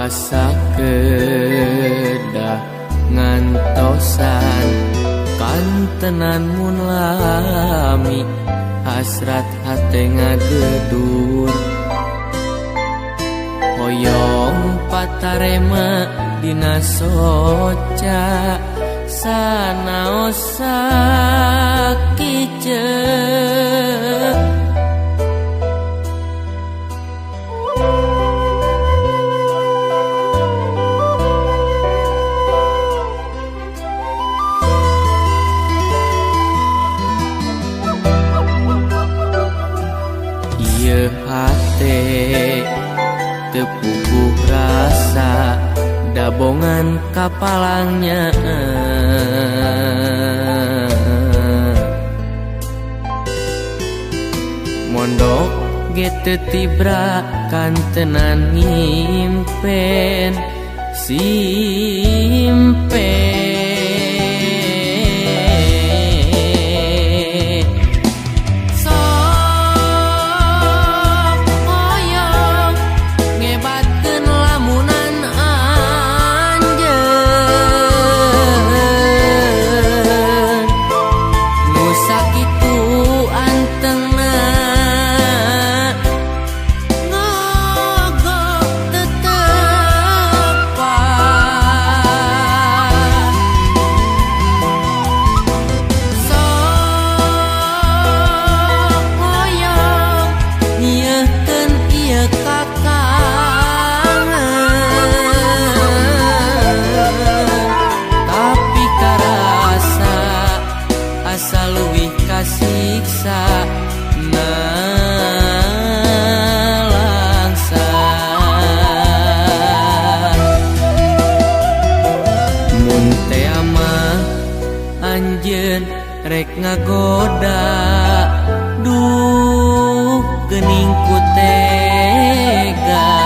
asa kedah ngantosan kantenan mun lami hasrat hate ngagedur hoyong patarema dina soca sanaos sakiceuk ieu hate tepuguh rasa dabongan kapalangnya mondok ge teu tibra kantenan ngimpen simpen rek ngagoda duh geuning ku tega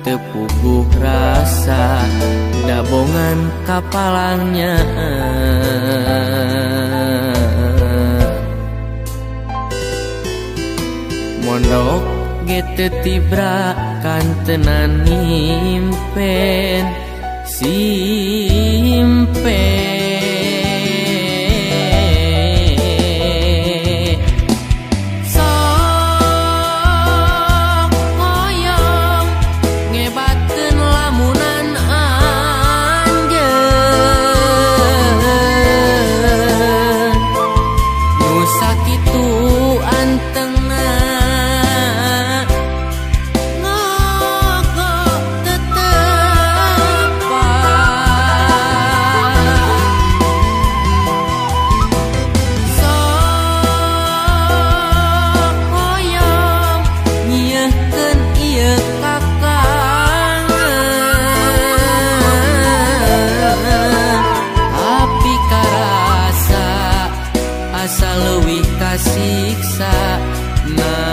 tepuguh rasa dabongan kapalangnya mondok ge teu tibra kantenan ngimpen simpen siksa nalangsa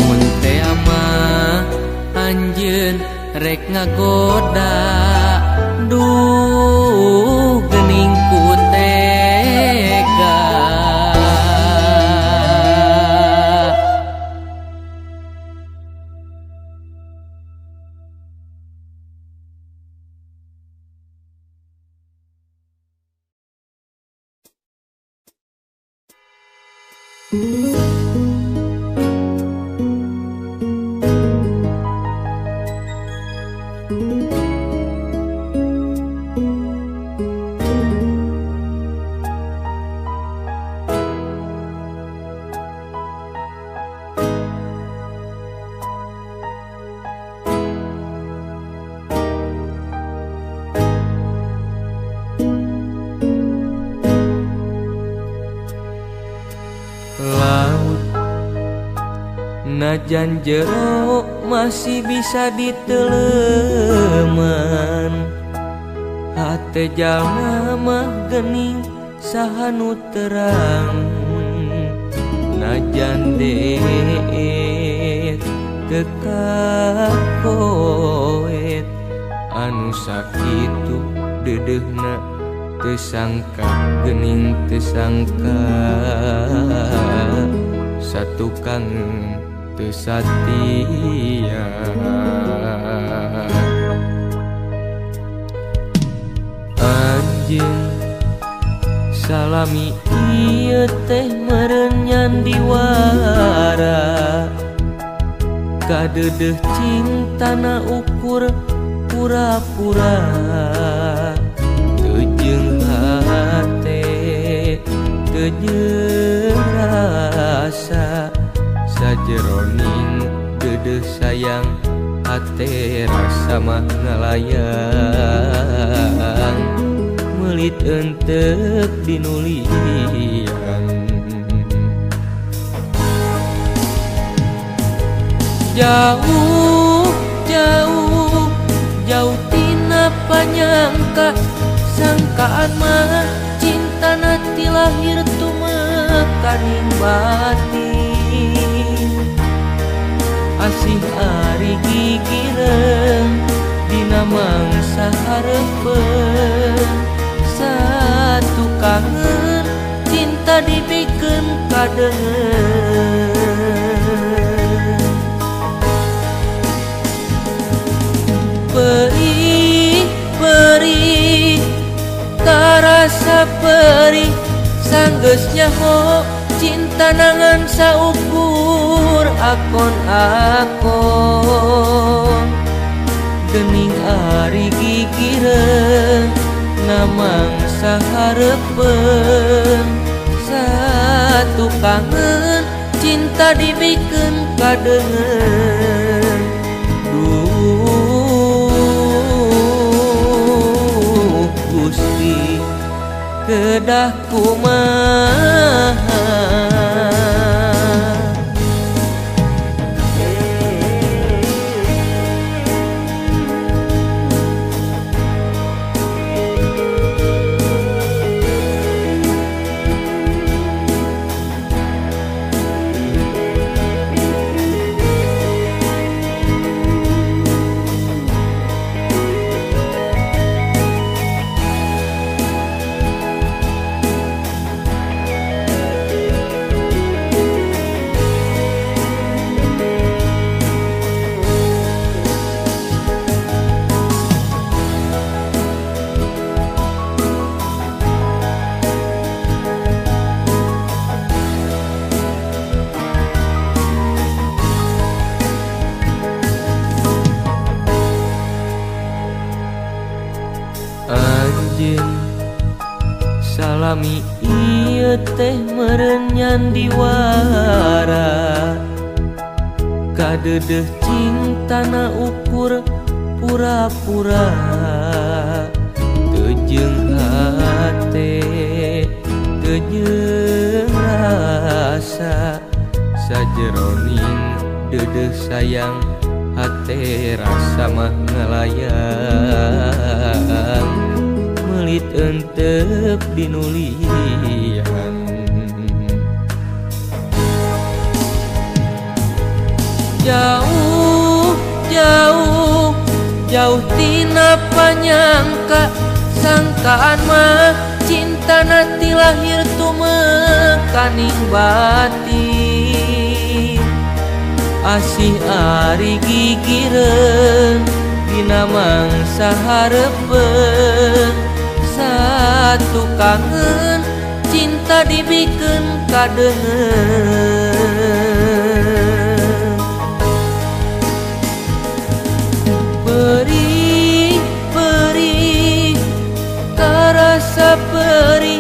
mun teh mah anjeun rek ngagoda duh geuning ku tega Laut najan jero masih bisa diteleman, hate jalma mah geuning saha nu terang. Najan deet teu kakoet anu sakitu deudeuhna teu sangka geuning teu sangka satukang teu satia. Anjeun salami ieu teh meureun nyandiwara, kadeudeuh cintana ukur pura-pura. Jeung hate teu jeung rasa sajeroning deudeuh sayang hate rasa mah ngalayang meuli enteuk dinulian. Jauh jauh jauh tina panyangka, sangkaan mah cintana ti lahir tumekaning batin. Asih ari gigireun dina mangsa hareupeun, satu kangen cinta dibikeun kadeungeun. Perih perih karasa perih sanggeus nyaho cinta nangan saukur akon-akon. Geuning ari gigireun namang sahareupeun, satu kangen cinta dibikeun kadeungeun. Duh Gusti kedah kumaha. Anjeun salami ieu teh meureun nyandiwara, kadeudeuh cintana ukur pura-pura. Teu jeung hate teu jeung rasa sajeroning deudeuh sayang hate rasa mah ngalayang meuli enteuk dinulian. Jauh jauh jauh tina panyangka, sangkaan mah cintana ti lahir tumekaning batin. Asih ari gigireun dina mangsa hareupeun, satu kangen cinta dibikin kadeungeun. Perih, perih, karasa perih,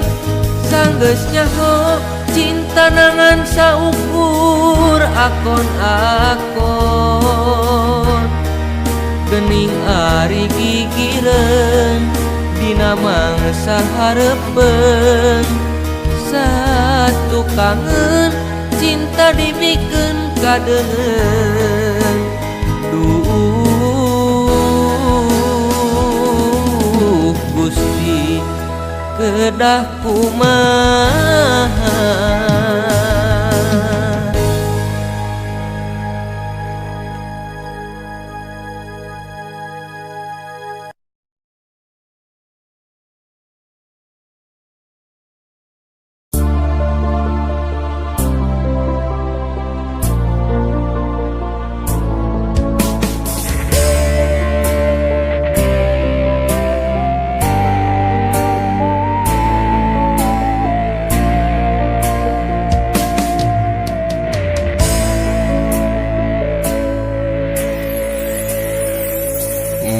sanggeus nyaho cinta nangan saukur akon-akon. Geuning ari gigireun dina mangsa hareupeun, satu kangen cinta dibikin kadeungeun. Duh Gusti kedah kumaha.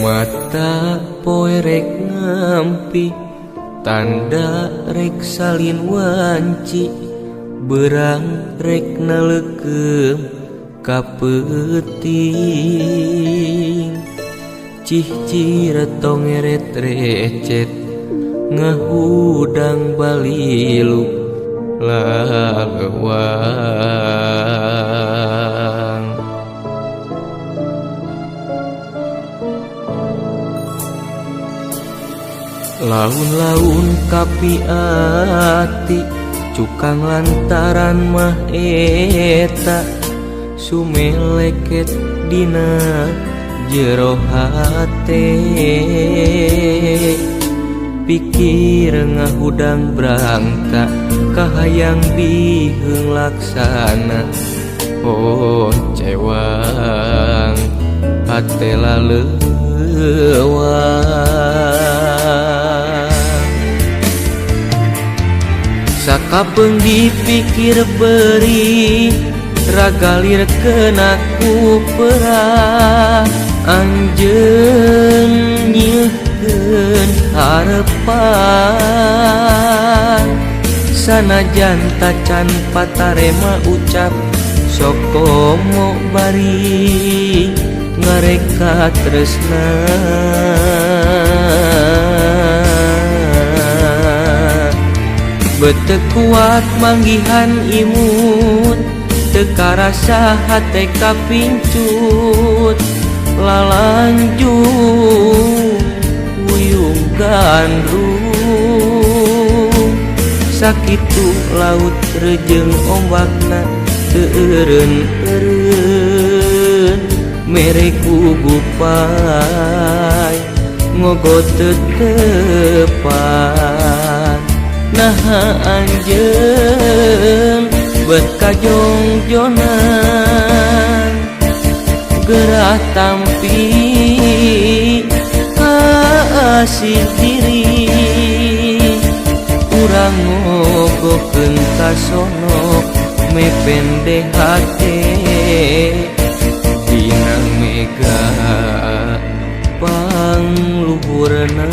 Mata poe rek ngampi, tanda rek salin wanci, berang rek naleukeum ka peuting. Cih ciretong eret recet ngahudang balilu laleuwang. Laun-laun kapi ati cukang lantaran mah eta sumeleket dina jero hate. Pikir ngahudang brangka kahayang biheung laksana. Oh cewang hate laleuwang. Sakapeung dipikir beri ragalir kena ku perah. Anjeun nyieun harepan, sanajan tacan patarema ucap sok komo bari ngareka tresna. Bete kuat manggihan imut, teka rasa hate kapincut. Lalanjung wuyung gandrung, sakitu laut rejeung ombakna teu eureun-eureun. Mere gugupai ngogot tetepan. Naha anjeun bet kajongjonan, gerah tampi kasih diri. Urang ngogokeun kasono mepende hate dina mega pangluhurna.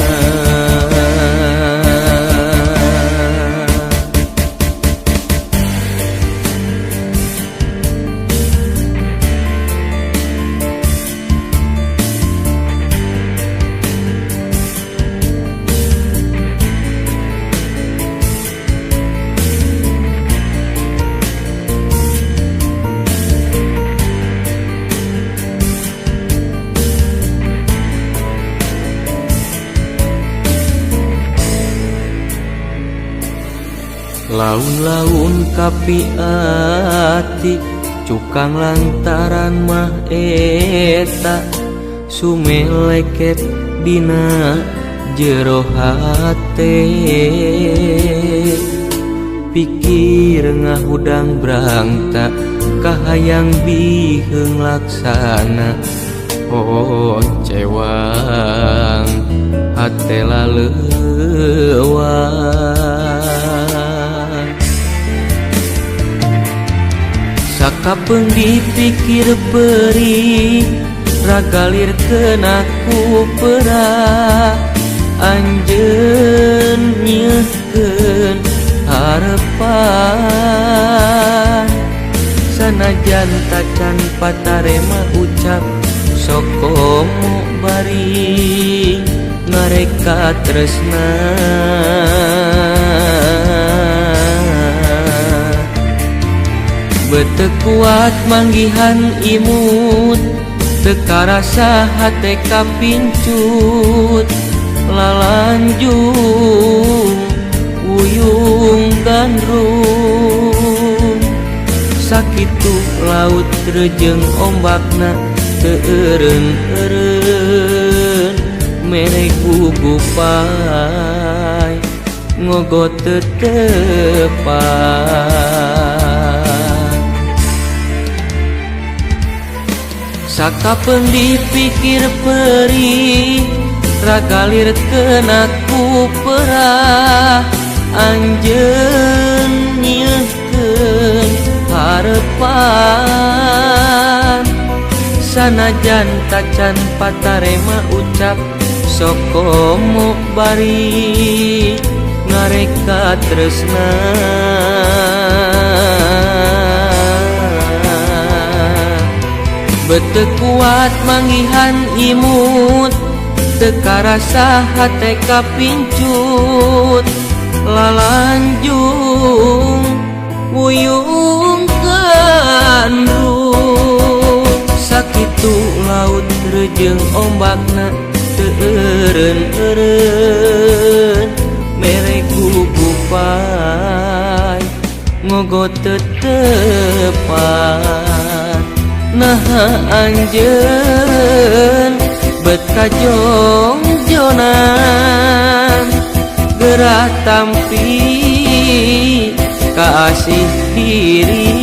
Laun-laun kapi ati cukang lantaran mah eta sumeleket dina jero hate. Pikir ngahudang brangta kahayang biheung laksana. Oh cewang hate laleuwang. Sakapeung dipikir perih ragalir kenaku perah anjeun nyeuhkeun harepan sanajan tacan patarema ucap sokomo bari ngareka tresna beteu kuat manggihan imut teu karasa hate kapincut lalanjung uyung gandrung sakitu laut rejeung ombakna teu eureun-eureun mere gugupai ngogot tetepan sakapeung dipikir perih ragalir kenaku perah anjeun nyeuhkeun harepan sanajan tacan patarema ucap sokomo bari ngareka tresna beteu kuat manggihan imut teu karasa hate kapincut lalanjung uyung gandrung sakitu laut rejeung ombakna teu eureun-eureun mere gugupai ngogot tetepan naha anjeun bet kajongjonan gerah tampi kaasih diri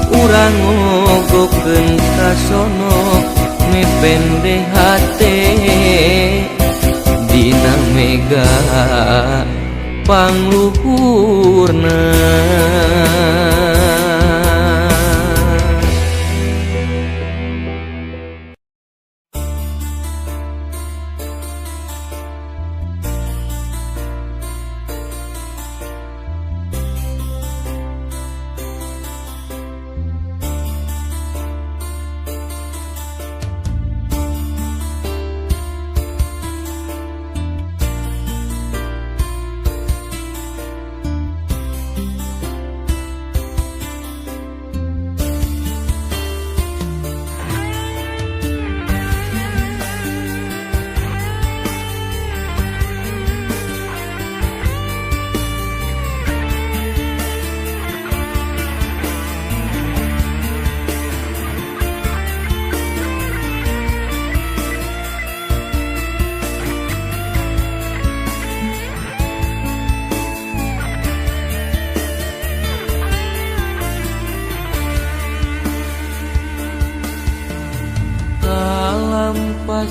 urang ngogokeun kasono mepende hate dina mega pangluhurna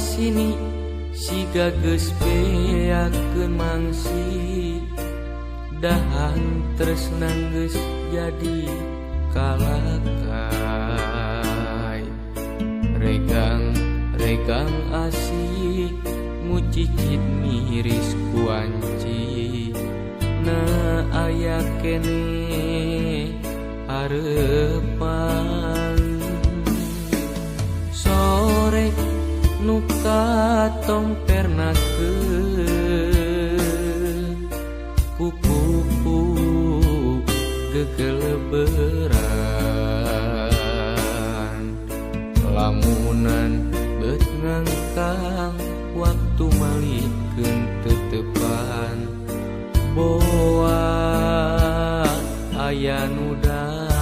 sini siga geus beakeun mangsi dahan tresna geus jadi kalakai regang asih mucicit miris kuanci na aya kene harepan sore nuka tompernakeun kuku gegeleberan lamunan beut ngangkang waktu malikeun tetepan boa aya nu datang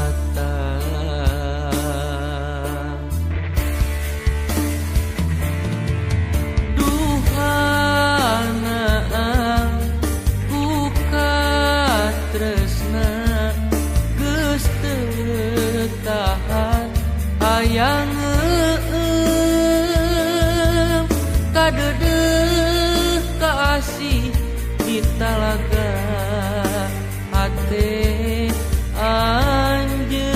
hayang kadedeh kaasih kita laga hate anjeun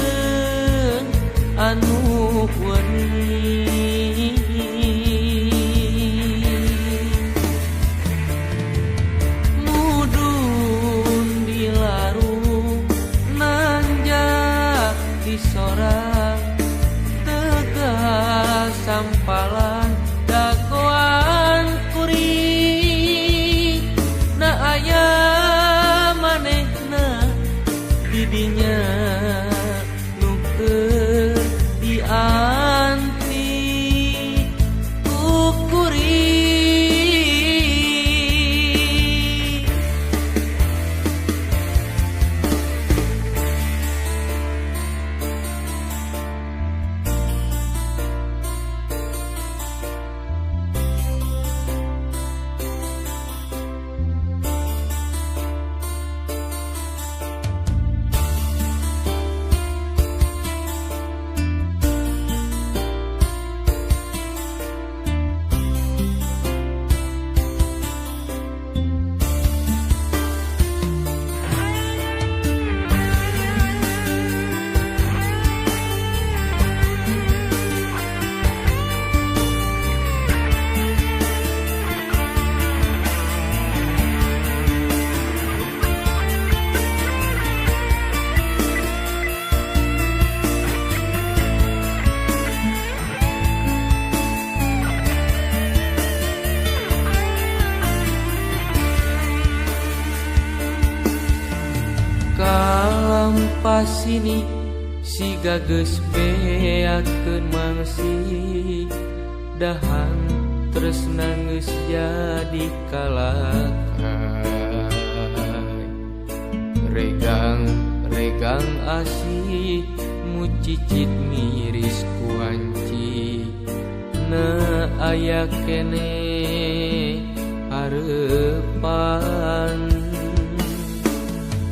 pasini siga geus beakeun mangsi dahang tresna geus jadi kalakai regang asih mucicit miris kuanci na aya kene harepan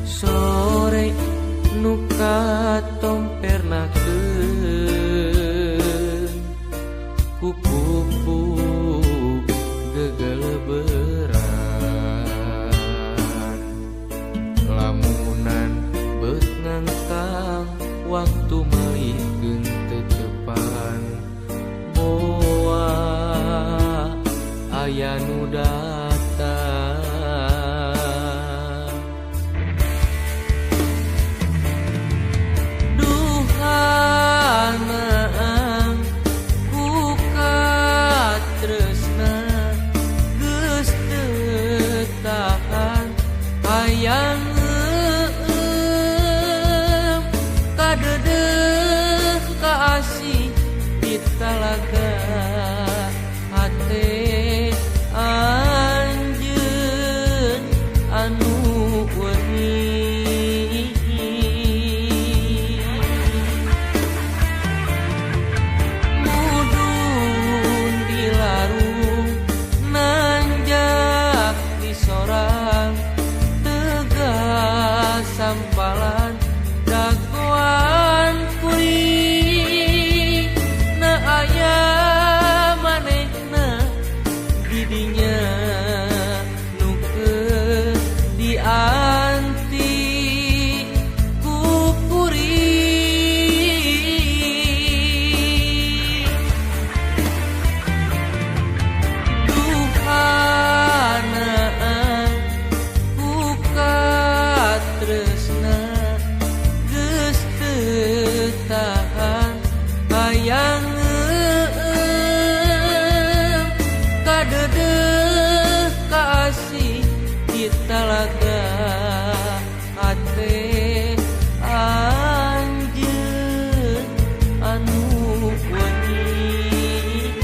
sore nuka tompernakeun kupu gegeleberan lamunan beut ngangkang waktu malikeun tetepan boa aya nu datang duhana ku katresna geus teu tahan hayang kadedeh kaasih di talaga hate anjeun anu wening mudun dilarung nanjak di sorang tegas sampalan dagoan kuring na aya manehna didinya nukeun dianti ku kuring duhana ku katresna geus teu tahan hayang kadedeh kaasih di talaga hate anjeun anu wening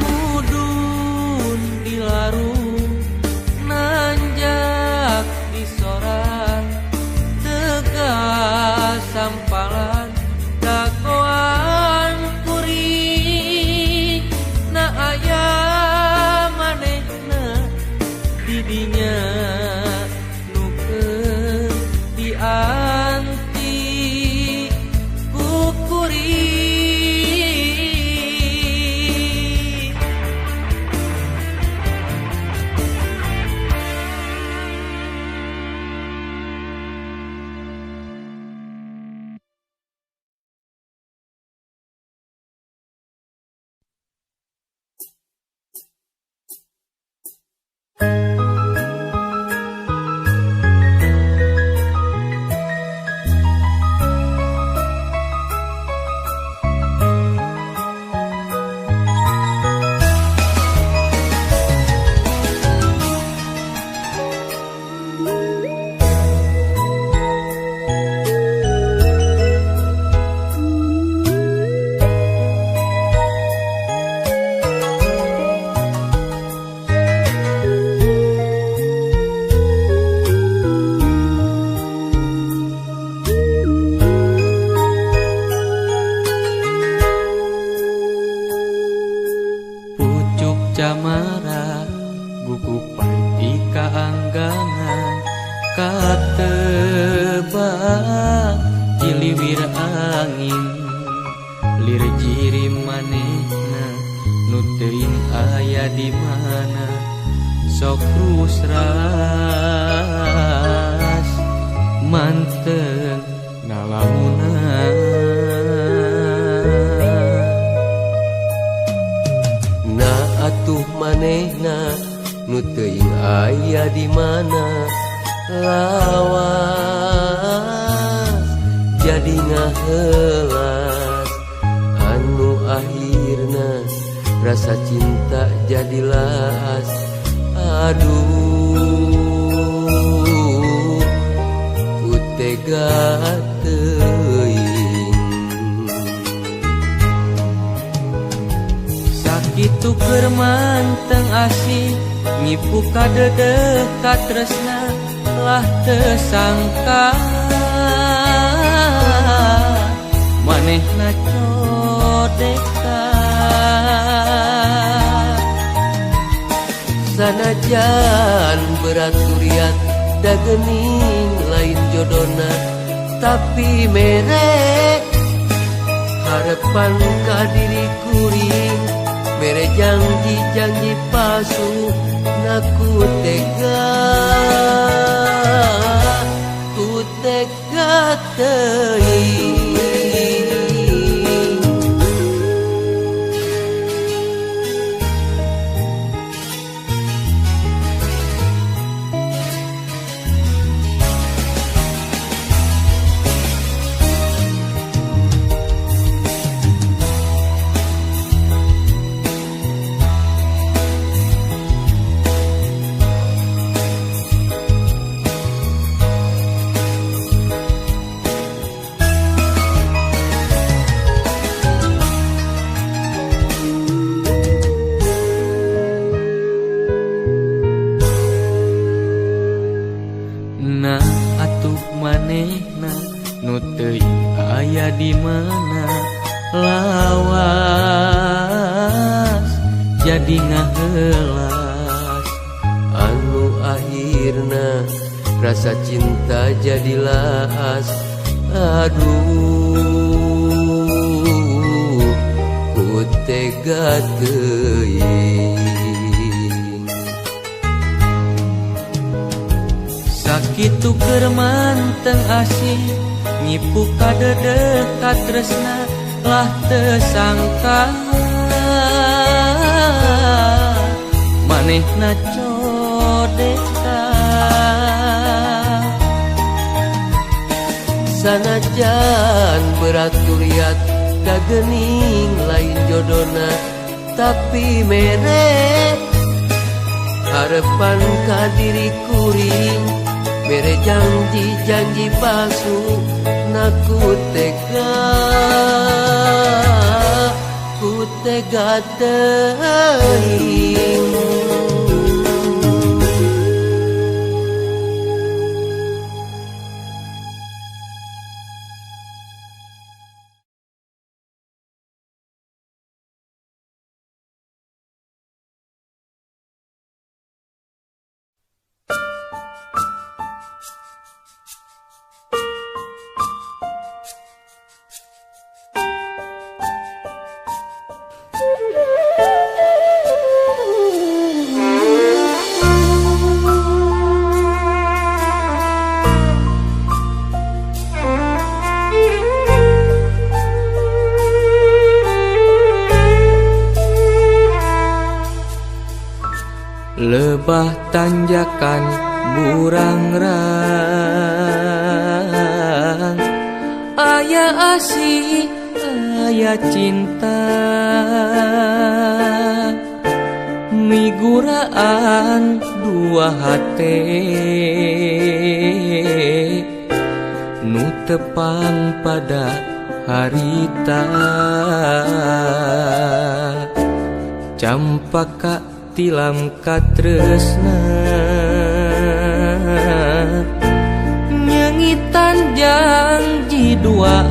mudun dilarung nanjak di sorang tegas sampalan dagoan kuring na aya manehna didinya nukeun dianti ku kuring camara buku paiti kaanggangan katebak jiliwir angin lir jiri manehna nu teuing aya di mana sok rusras manteng nalamunan na atuh manehna nu teuing aya di mana lawas jadi ngaheulas anu akhirna rasa cinta jadi las aduh tega teuing. Sakitu keur manteng asih ngipu ka dedeh ka tresna lah teu sangka manehna codeka. Sanajan beraturiat da geuning lain jodona, tapi mere harapan ka diri kuring, mere janji-janji palsu naku tega, ku tega teuing. Nah atuh manehna nu teuing aya di mana lawas jadi ngaheulas. Anu akhirna rasa cinta jadi laas. Aduh, ku tega teuing. Sakitu keur manteng asih ngipu ka dedeh ka tresna lah teu sangka manehna codeka. Sanajan beraturiat da geuning lain jodona, tapi mere harapan ka diri kuring, mere janji-janji palsu naku tega, ku tega teuing. Lebah tanjakan burangrang, aya asih aya cinta, miguraan dua hate nu tepang pada harita. Campaka tilam katresna nyengitan janji duaan,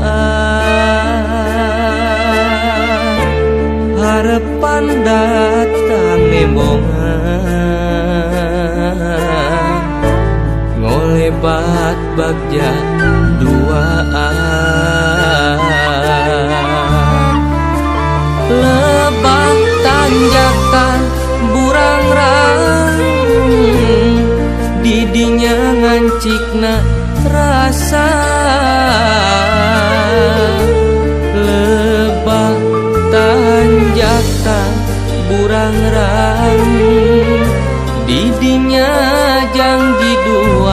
harapan datang nembongan, ngolebat bagja duaan. Lebah tanjakan burangrang, didinya ngancikna rasa. Lebah tanjakan burangrang, didinya janji duaan.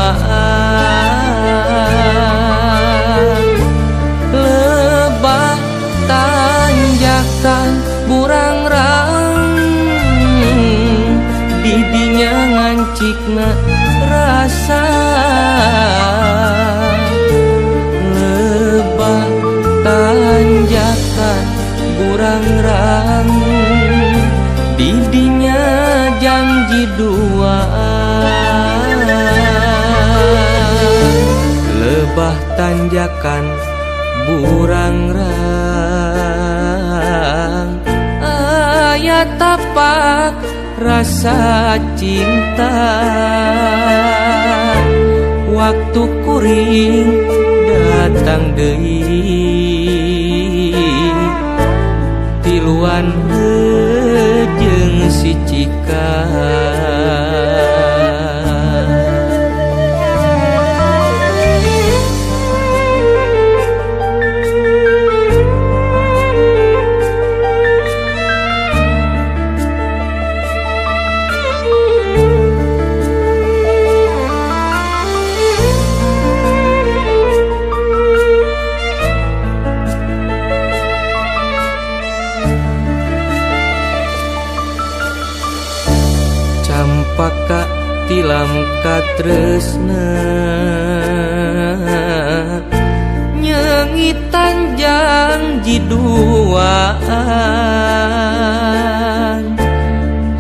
Lebah tanjakan burangrang, didinya ngancikna rasa. burangrang didinya janji duaan lebah tanjakan burangrang aya tapak rasa cinta waktu kuring datang deui tiluan jeung si Cika campaka tilam katresna nyengitan janji duaan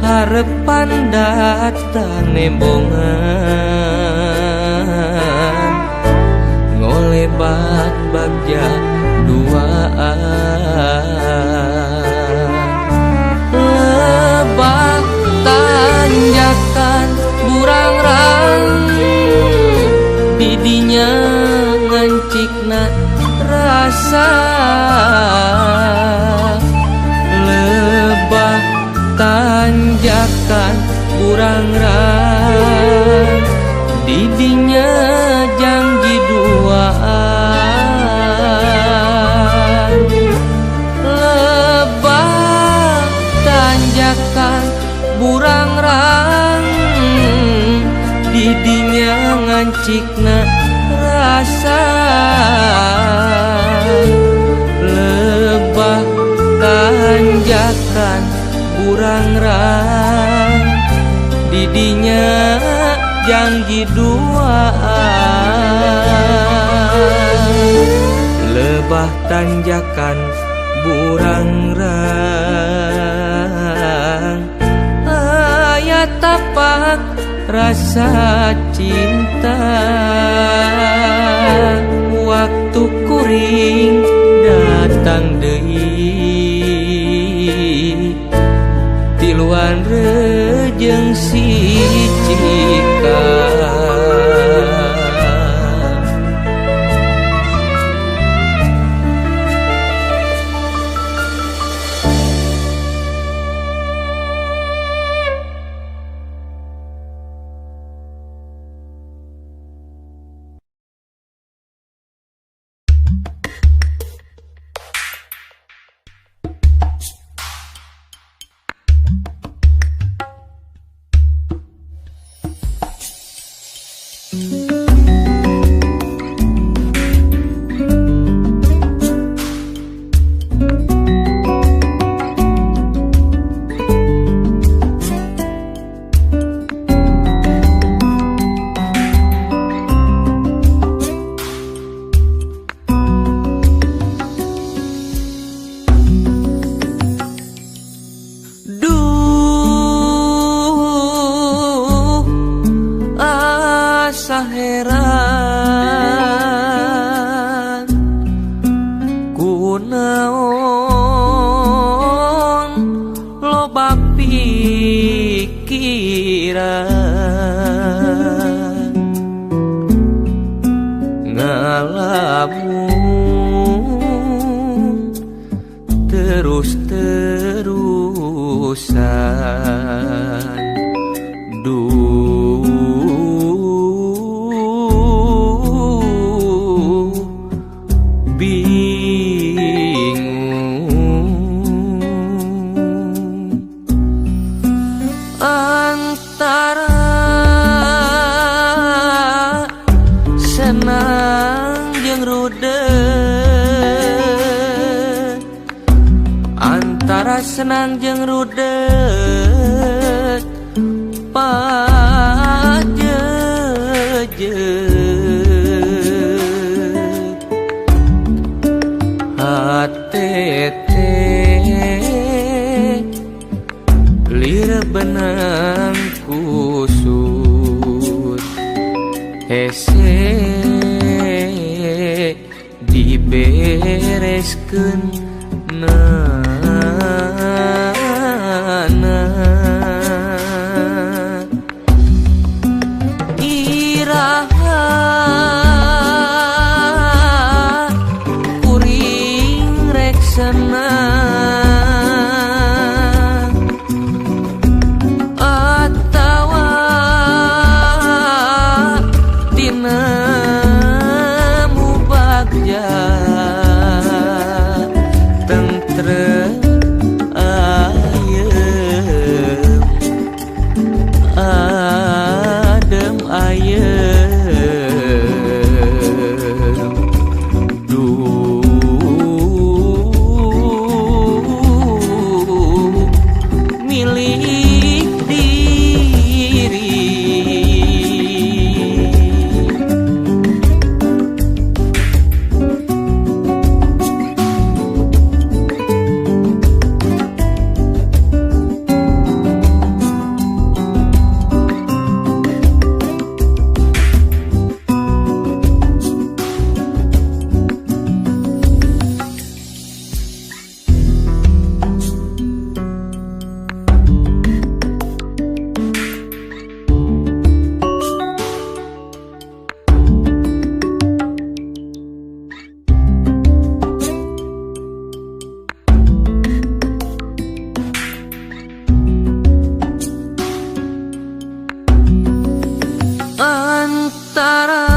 harepan datang nembongan ngolebat bagja duaan lebah tanjakan burangrang didinya ngancikna rasa lebah tanjakan burangrang didinya janji duaan lebah tanjakan burangrang didinya ngancikna rasa lebah tanjakan burangrang didinya janji duaan lebah tanjakan burangrang aya tapak rasa cinta waktu kuring datang deui tiluan rejeng si Cika heran kunaon loba pikiran ngalamun terus-terusan senang jeung rudek pajejet hate teh dibereskeun na iraha kuring reksana atawa tina mubagja tentrem ayem adem ayem duh milik diri. Antara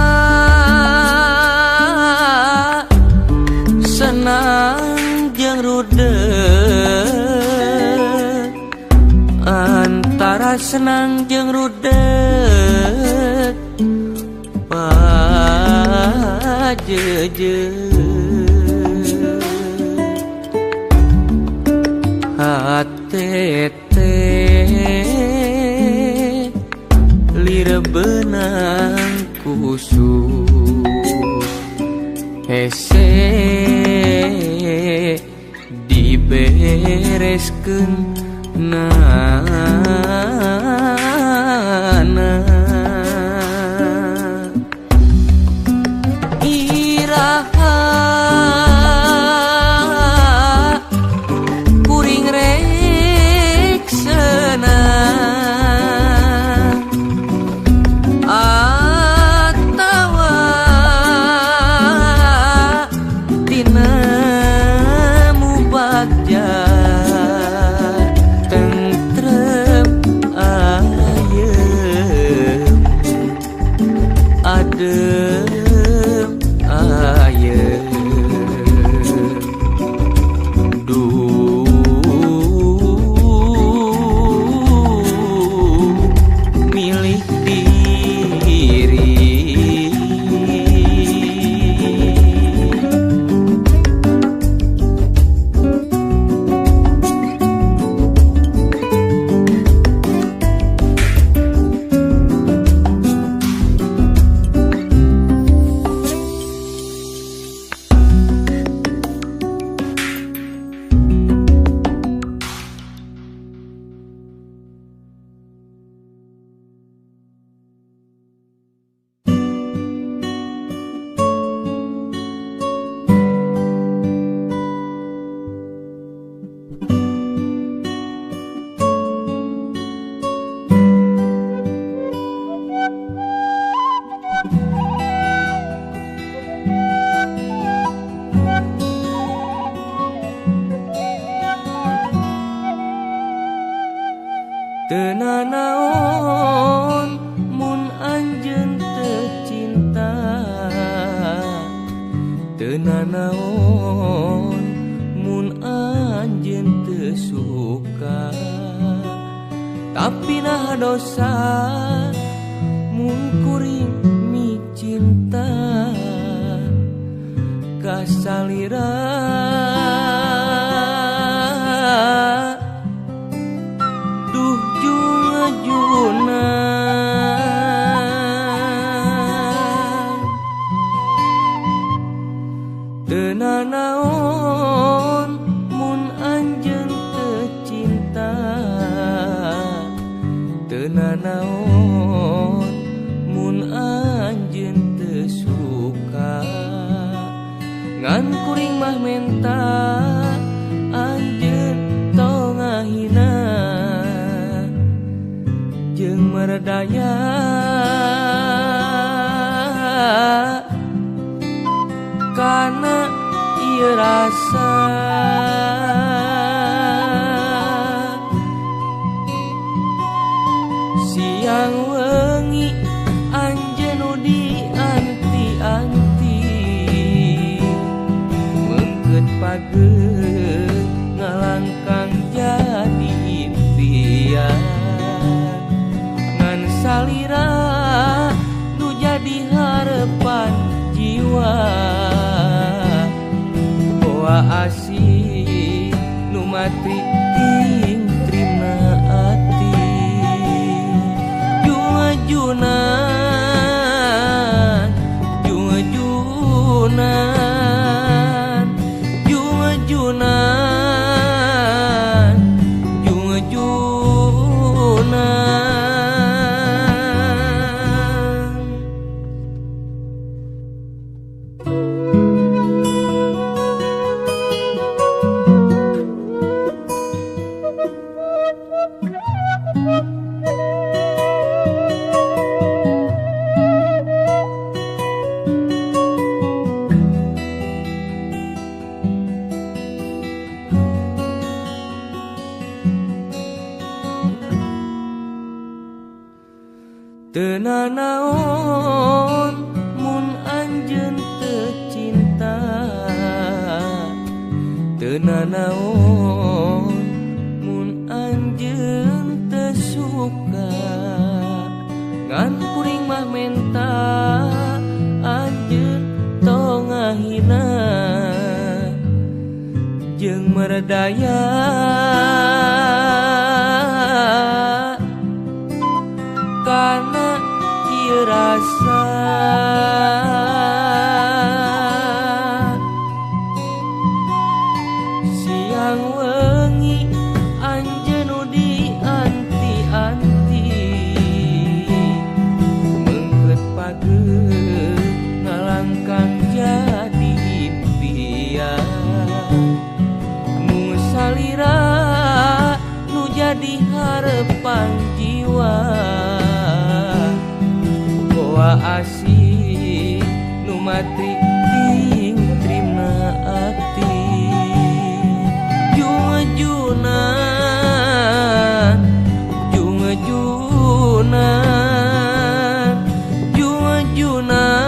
senang jeung rudek, antara senang jeung rudek pajeje hatete lirebenang kusut hese dibereskeun na iraha kuring reksana atawa tina mubagja tentrem ayem adem ayem duh milik diri. Teu nanaon mun anjeun teu cinta, teu nanaon mun anjeun teu suka, tapi nah dosa mun kuring micinta ka salira duh juna teu nanaon mun anjeun teu cinta, teu nanaon mun anjeun teu suka, ngan kuring mah menta Numatri ting terima ati Juajunan Juajunan Juajunan Juajunan teu nanaon mun anjeun teu cinta teu nanaon mun anjeun teu suka ngan kuring mah menta anjeun tong ngahina jeung meredaya karena ieu rasa siang wengi anjeun nu dianti-anti mengkeut pageut ngalangkang jadi impian nu salira nu jadi harepan jiwa asih Numatri ting terima ati Juajunan Juajunan Juajunan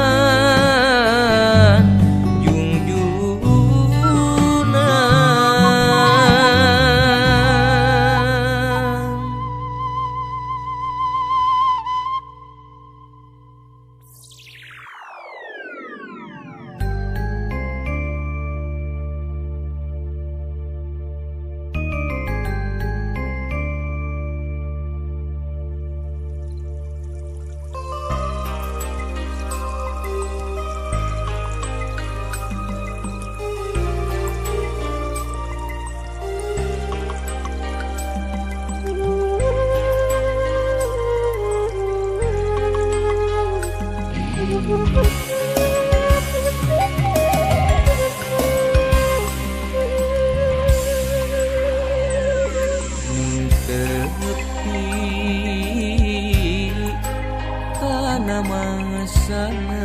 kana masana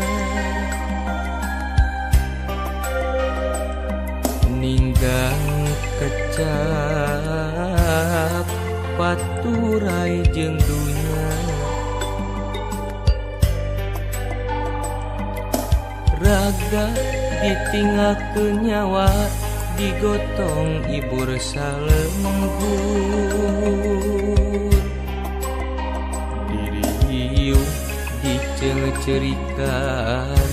ninggal kecap paturai jeung dunya raga ditinggalkeun nyawa digotong ibur salembur diri dicengcerikan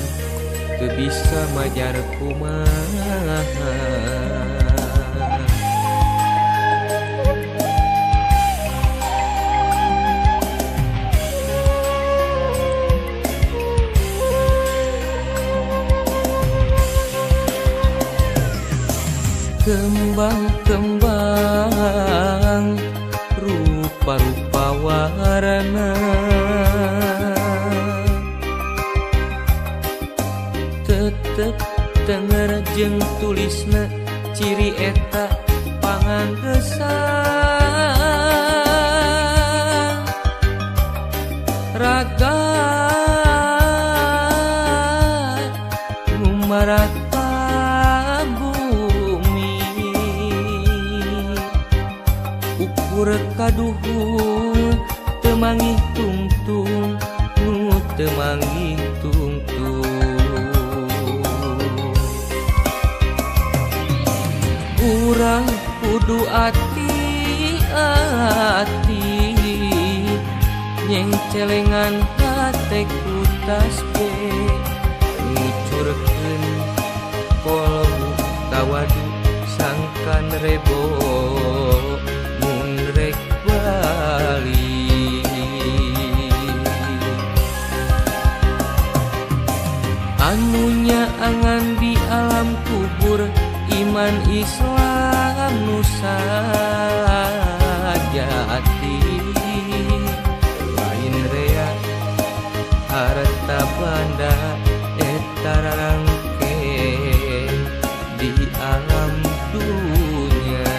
teu bisa majar kumaha kembang-kembang rupa-rupa warna tetep denger jeung tulisna ciri eta panganggesan raga ngumarata kaduhur temangih tungtung nu temangih tungtung urang kudu ati-ati nyeng celengan hate kutas ge ngucurkeun kolbu tawadu sang sangkan rebo mun rek bali. Anunya angan di alam kubur iman Islam nu sajati lain rea harta banda eta rarangke di alam dunia.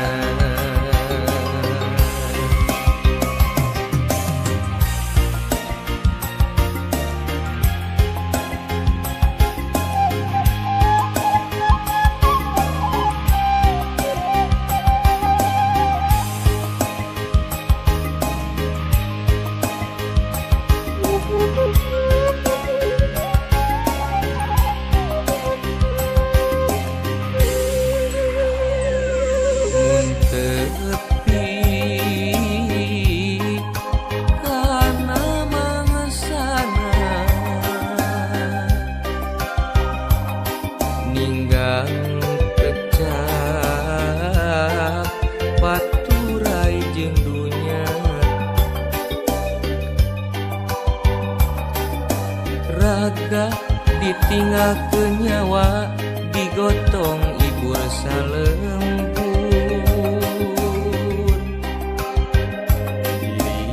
Ditinggalkeun nyawa digotong ibu salembur,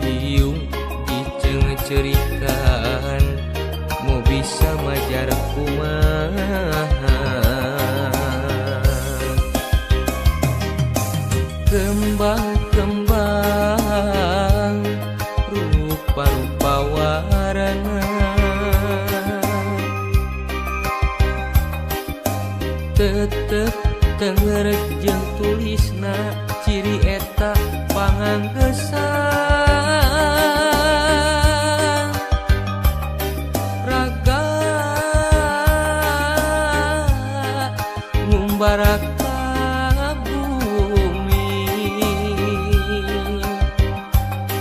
diriung diceungcerikan mau bisa majar kumaha. Kembang-kembang rupa-rupa warna tetep tenger jeung tulisna ciri eta panganggesan raga ngumbarak ka bumi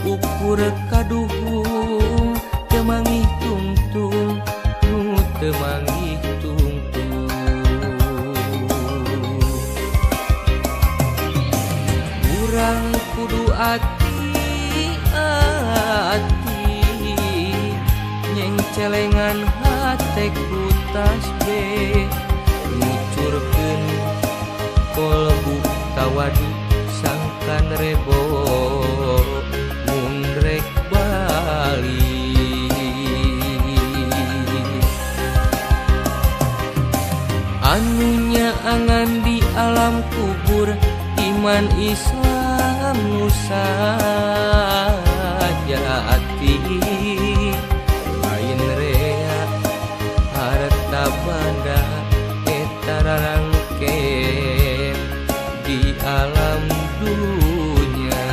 ukur kaduhung temangih tungtung nu temangih tungtung. Urang kudu ati-ati nyeng celengan hate ku tasbih ngucurkeun kolbu tawadu sangkan rebo mun rek bali. Anunya angan di alam kubur iman Islam nu sajati lain rea harta banda eta rarangkeun di alam dunia.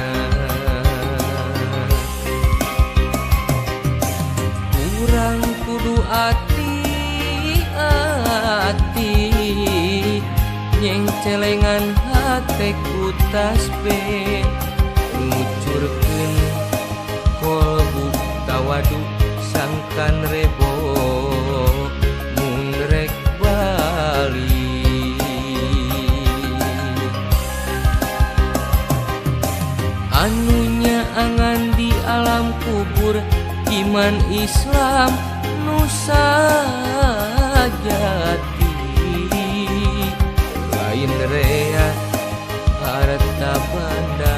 Urang kudu ati-ati nyeng celengan hate ku tasbih ngucurkeun kolbu tawadu sangkan rebo mun rek bali. Anunya angan di alam kubur iman Islam nu sajati lain rea harta banda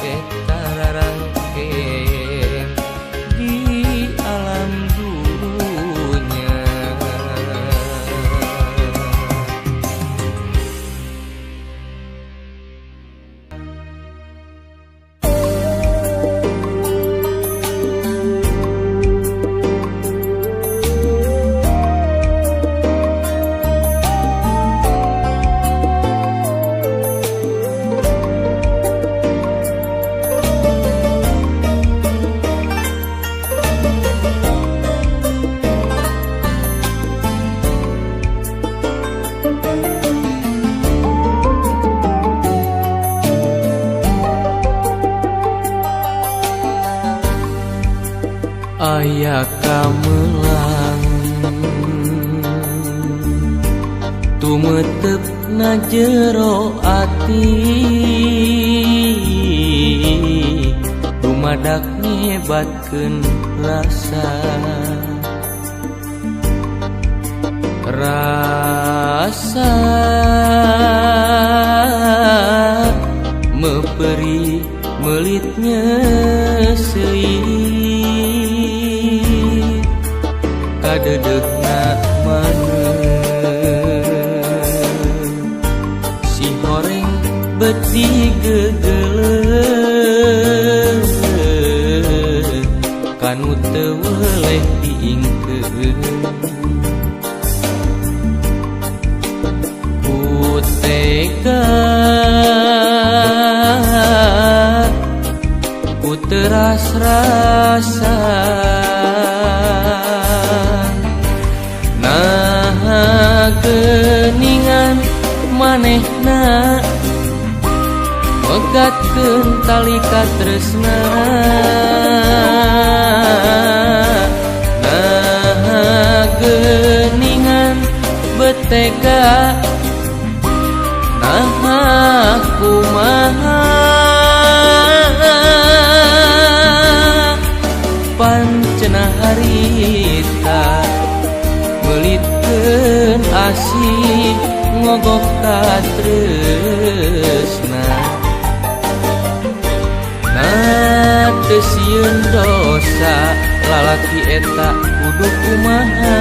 eta rarangkeun di alam dunia. Aya kamelang tumetep na jero ati dumadak nyebatkeun rasa meperi melitnya seuih kadedegna maneh si horeng beti gegeleng kanu teu weleh diingkeun tega ku teras rasa nah geuningan manehna megatkeun tali katresna nah geuningan betega kumaha pancenah harita melitkeun asih ngogok katresna nah teu sieun dosa lalaki eta kudu kumaha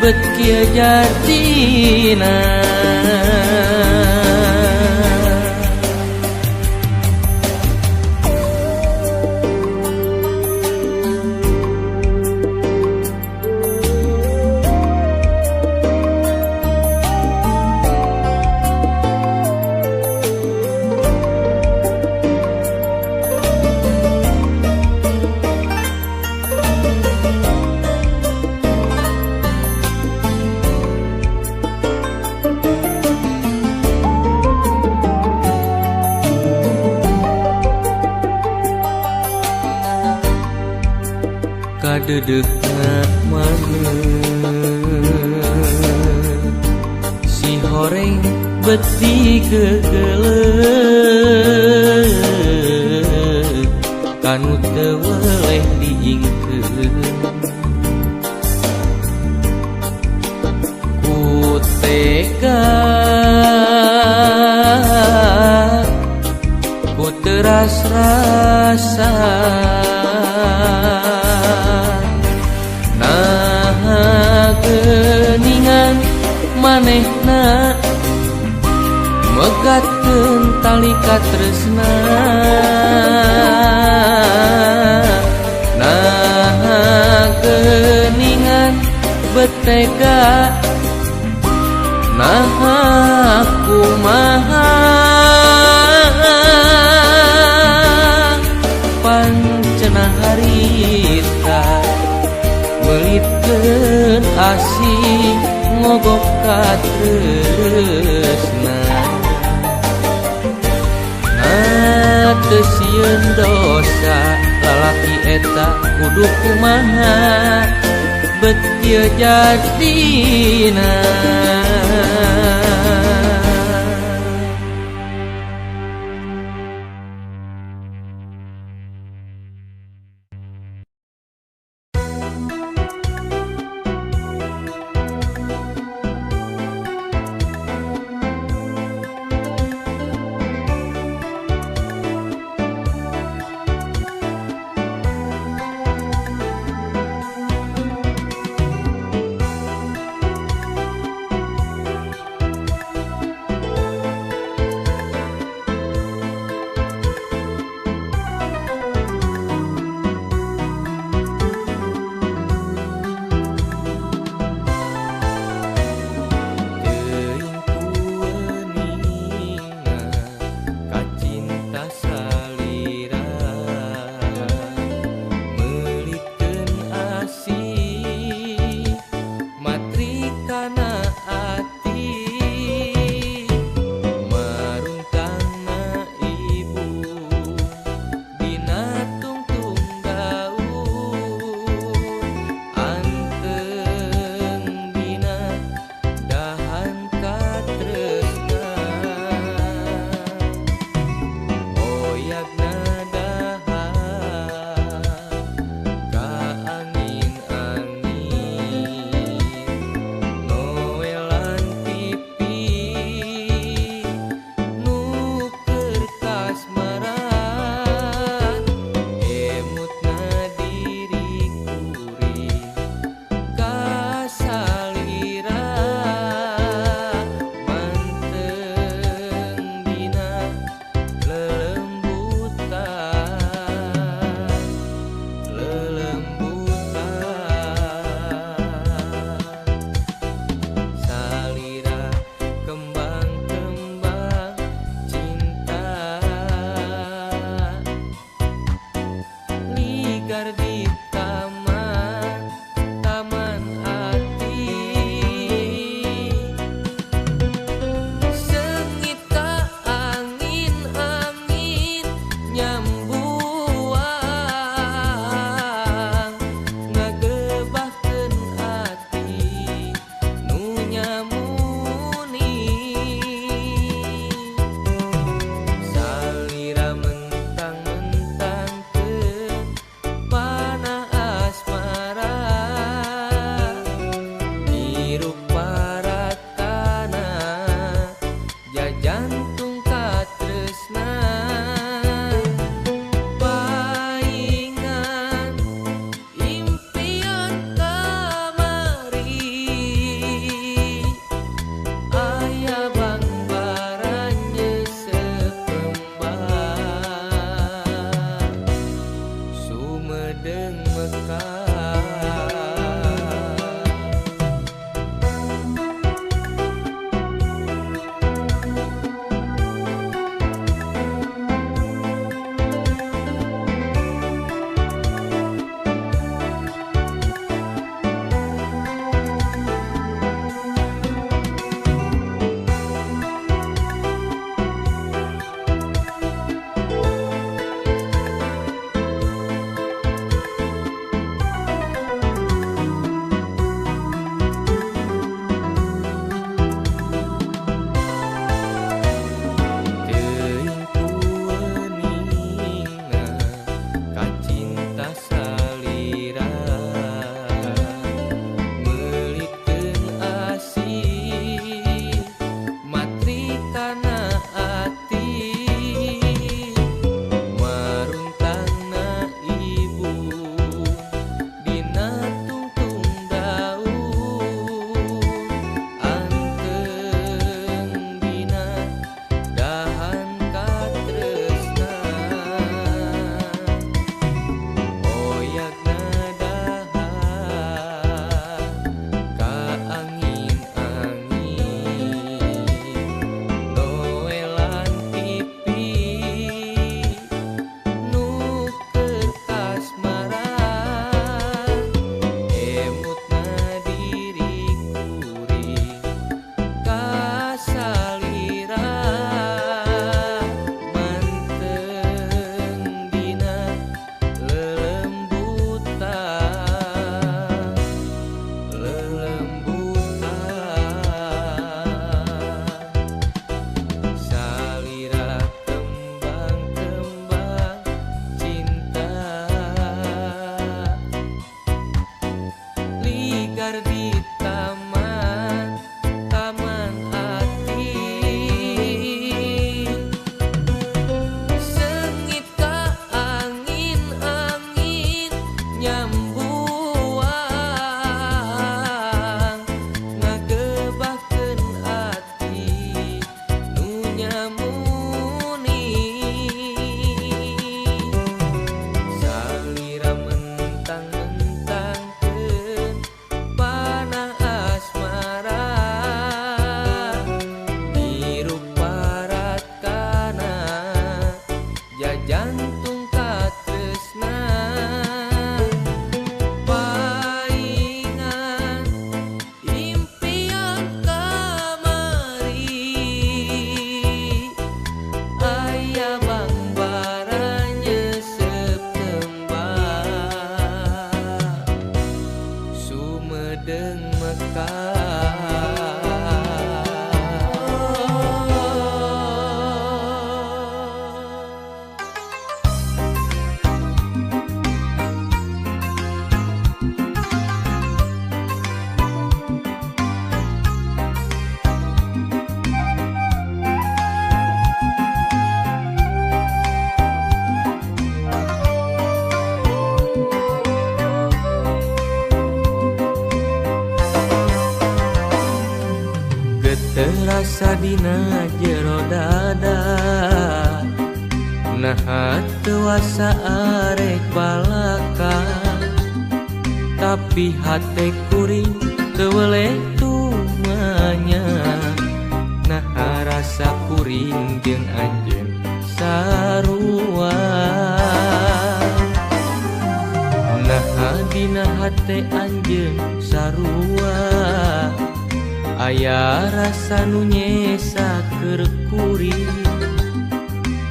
bet kieu jadina kadedegna maneh si horeng beti gegeleng kanu teu weleh diingkeun ku tega ku teras rasa geuningan manehna megatkeun tali katresna nah geuningan betega nah kumaha pancenah harita melitkeun asih ngogok katresna nah teu sieun dosa lalaki eta kudu kumaha bet kieu jadina Nah teuasa arek balaka, tapi hate kuring teu weleh tumanya. Nah rasa kuring jeung anjeun sarua. Nah dina hate anjeun sarua aya rasa nu nyesa keur kuring.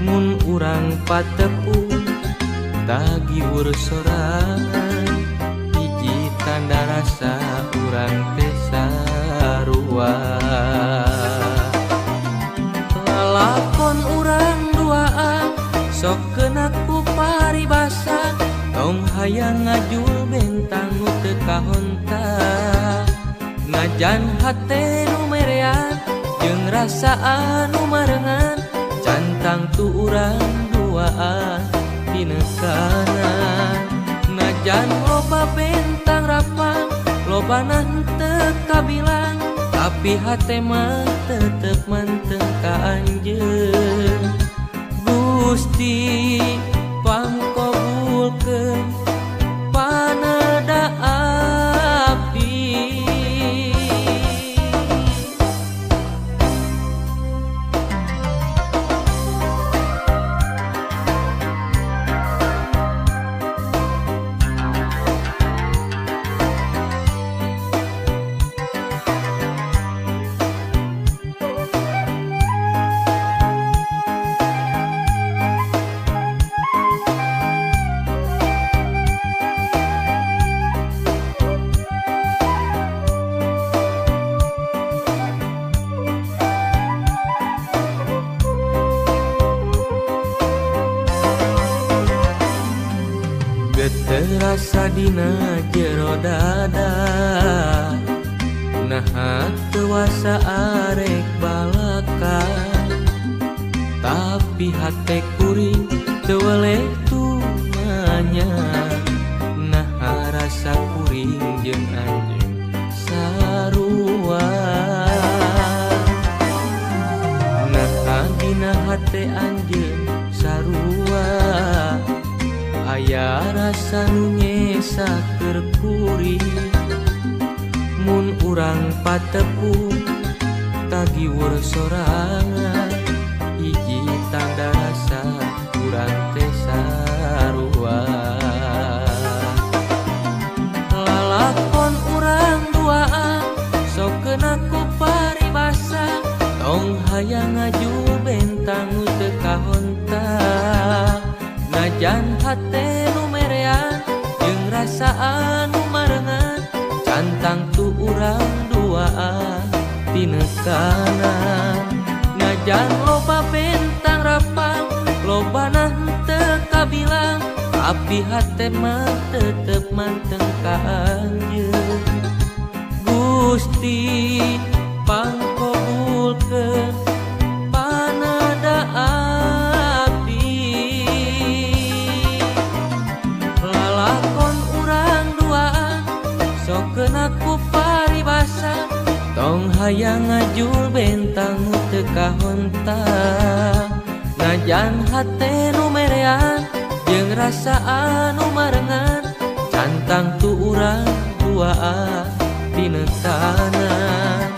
Mun urang patepung tagiwur sorangan, hiji tanda rasa urang teh sarua. Lalakon urang duaan sok kena ku paribasa, tong hayang ngajul bentang nu teu kahonta. Najan hate nu merean jeung rasa anu marengan, cantang tu urang duaan pinekanan. Najan loba bentang rapang, lobana henteu kabilang, tapi hate mah tetep manteng ka anjeun. Gusti pangkabulkeun panada abdi. Terasa dina jero dada, nah teuasa arek balaka, tapi hate kuring teu weleh tumanya. Nah rasa kuring jeung anjeun sarua. Nah dina hate anjeun sarua aya rasa nu nyesa keur kuring. Mun urang patepung tagiwur sorangan, hiji tanda rasa urang teh sarua. Lalakon urang duaan sok kena ku paribasa, tong hayang ngajul bentang nu teu kahonta. Najan hate nu merean jeung rasa anu marengan, cantang tu urang duaan pinekanan. Najan loba bentang rapang, lobana henteu kabilang, tapi hate mah tetep manteng ka anjeun. Gusti pangkabulkeun panada abdi. Lalakon urang duaan sok kena ku paribasa, tong hayang ngajul bentang nu teu kahonta. Najan hate nu merean jeung rasa anu marengan, cantang tu urang duaan pinekanan.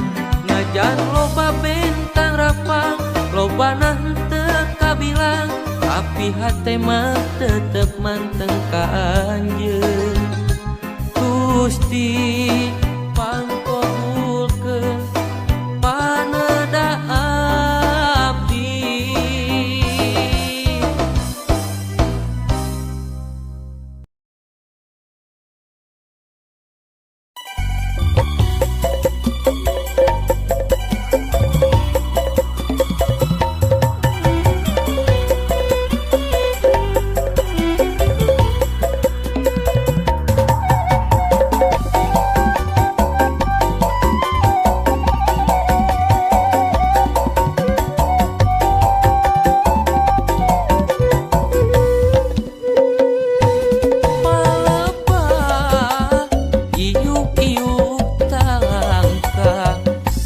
Najan loba bentang rapang, lobana henteu kabilang, tapi hate mah tetep manteng ka anjeun. Gusti pangkabulkeun panada abdi.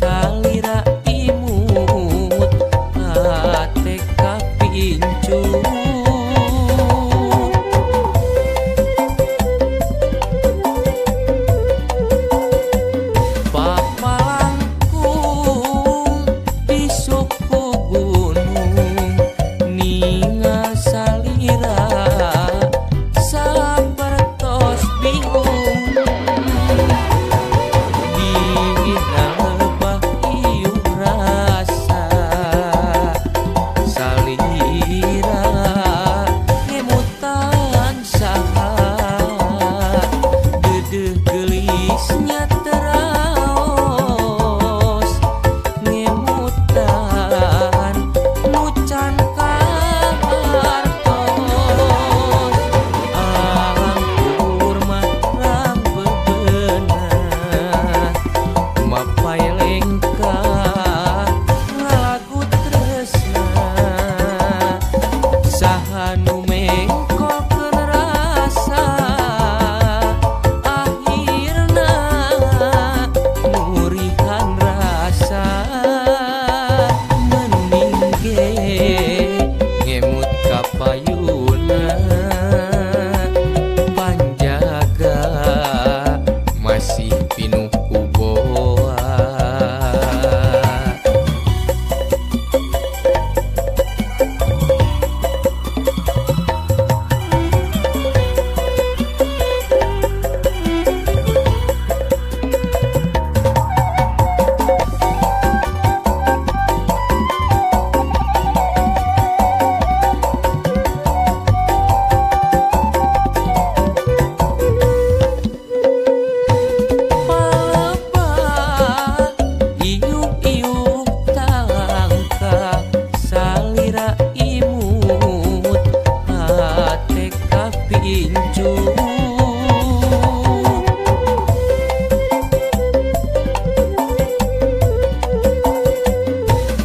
Salira imut hate kapincu. ninga salira sapertos bingung dina lebah iuh rasa salira ngemutan saha dedeh gelisnya teraos ngemutan nucan kartos angkur marang bebenah mapai lengka ngalagu tresna saha nu mengkolkeun rasa akhirna murihan rasa mending ge ngemut ka payuna panjaga masih pinuh ku boa. Palebah iuh-iuh tangka salira imut hate kapincu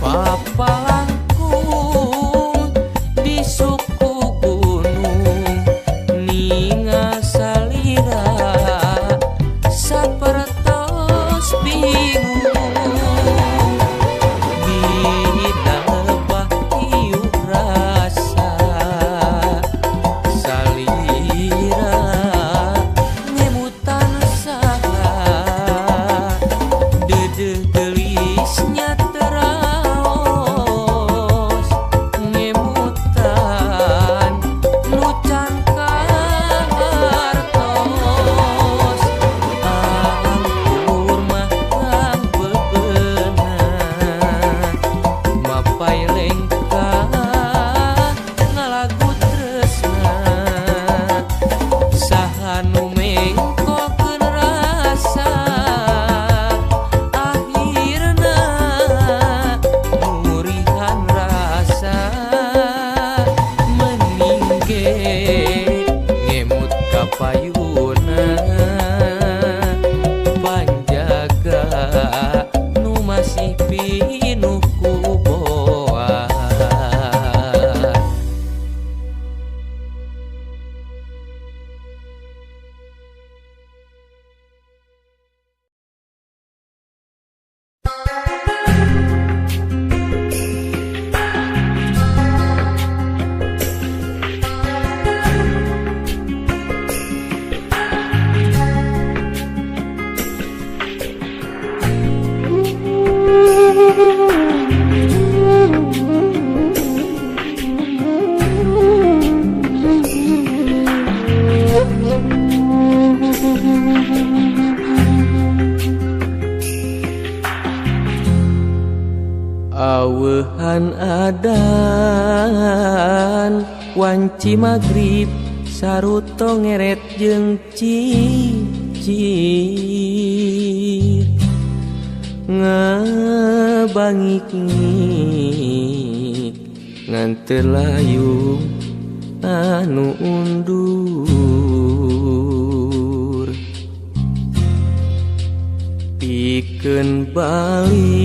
papalangkung di suku gunung ninga salira sapertos bingung dina lebah iuh rasa salira ngemutan saha dedeh gelisnya teraos ngemutan nucan kartos angkur marang bebenah mapai lengka ngalagu tresna saha nu mengkolkeun rasa akhirna murihan rasa mending ge ngemut ka payuna panjaga nu masih pinuh ku boa. Aweuhan adan wanci magrib saruto ngeret jeung cicir ngabangik-ngik ngan teu layung anu undur pikeun balik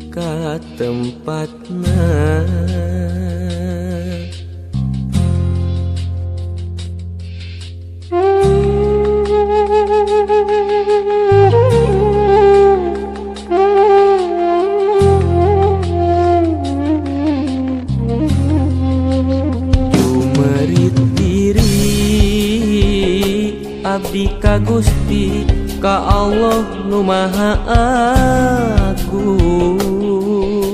ka tempatna. Abdi ka Gusti ka Allah nu Maha Agung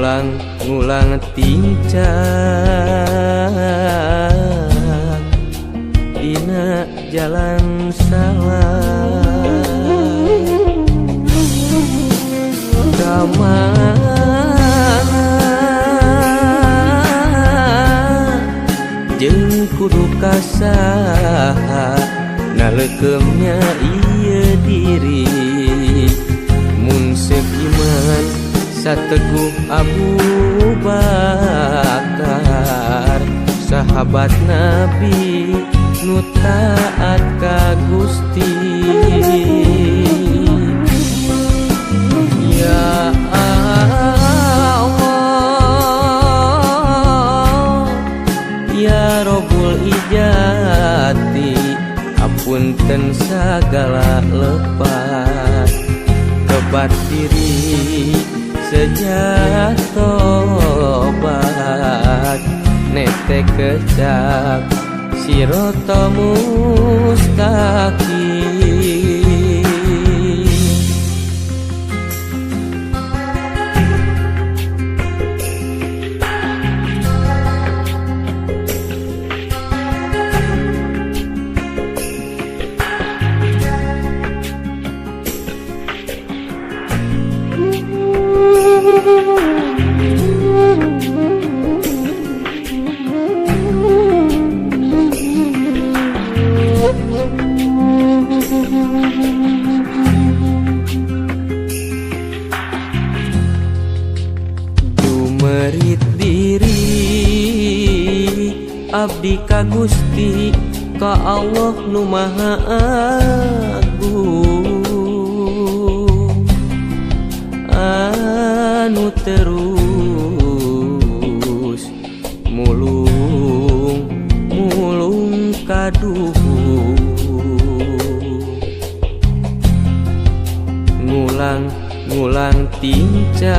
ngulang tincak dina jalan salah kamana jeung kudu kasaha nalekeumnya ieu diri mun seuk iman sateguh Abu Bakar sahabat Nabi nu taat ka Gusti. Ya Allah ya Rabbul Ijati apunten sagala lepat kebat diri sejak tobat nete kecap sirata mustaqim. Jumerit diri abdi ka Gusti ka Allah nu Maha Agung anu terus mulung kaduhung ngulang tincak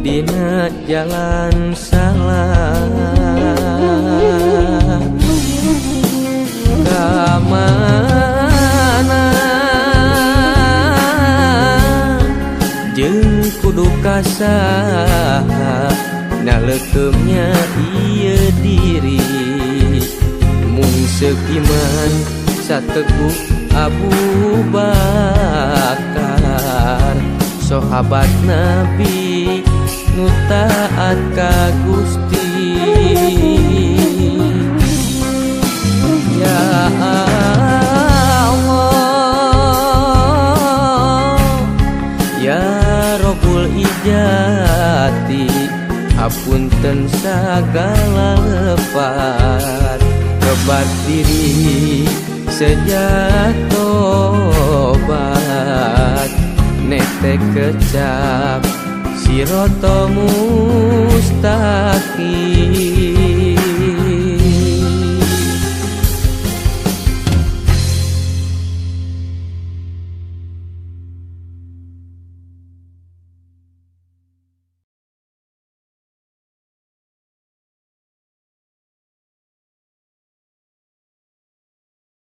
dina jalan salah kamana jeung kudu kasaha nalekeumnya ieu diri mun seuk iman sateguh Abu Bakar sahabat Nabi nu taat ka Gusti. Ya Allah ya Rabbul Ijati apunten sagala lepat kebat diri sejak tobat nete kecap sirata mustaqim.